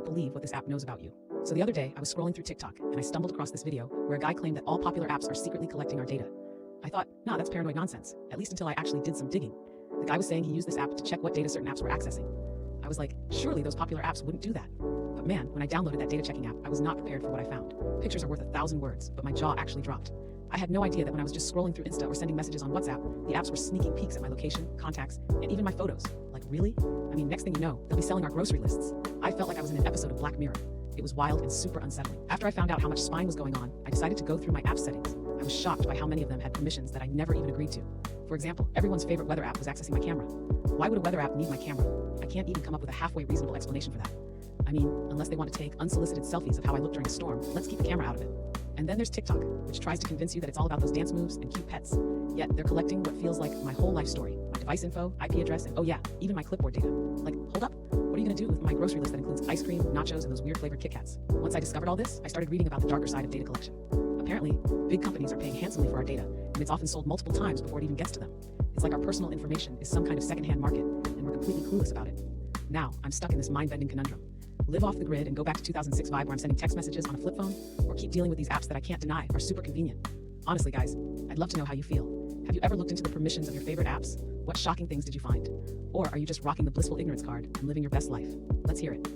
believe what this app knows about you. So the other day, I was scrolling through TikTok and I stumbled across this video where a guy claimed that all popular apps are secretly collecting our data. I thought, nah, that's paranoid nonsense, at least until I actually did some digging. The guy was saying he used this app to check what data certain apps were accessing. I was like, surely those popular apps wouldn't do that. But man, when I downloaded that data checking app, I was not prepared for what I found. Pictures are worth 1,000 words, but my jaw actually dropped. I had no idea that when I was just scrolling through Insta or sending messages on WhatsApp, the apps were sneaking peeks at my location, contacts, and even my photos. Like, really? I mean, next thing you know, they'll be selling our grocery lists. I felt like I was in an episode of Black Mirror. It was wild and super unsettling. After I found out how much spying was going on, I decided to go through my app settings. I was shocked by how many of them had permissions that I never even agreed to. For example, everyone's favorite weather app was accessing my camera. Why would a weather app need my camera? I can't even come up with a halfway reasonable explanation for that. I mean, unless they want to take unsolicited selfies of how I look during a storm, let's keep the camera out of it. And then there's TikTok, which tries to convince you that it's all about those dance moves and cute pets. Yet they're collecting what feels like my whole life story, my device info, IP address, and oh yeah, even my clipboard data. Like, hold up, what are you gonna do with my grocery list that includes ice cream, nachos, and those weird flavored Kit Kats? Once I discovered all this, I started reading about the darker side of data collection. Apparently, big companies are paying handsomely for our data, and it's often sold multiple times before it even gets to them. It's like our personal information is some kind of secondhand market, and we're completely clueless about it. Now, I'm stuck in this mind-bending conundrum. Live off the grid and go back to 2006 vibe where I'm sending text messages on a flip phone, or keep dealing with these apps that I can't deny are super convenient. Honestly, guys, I'd love to know how you feel. Have you ever looked into the permissions of your favorite apps? What shocking things did you find? Or are you just rocking the blissful ignorance card and living your best life? Let's hear it.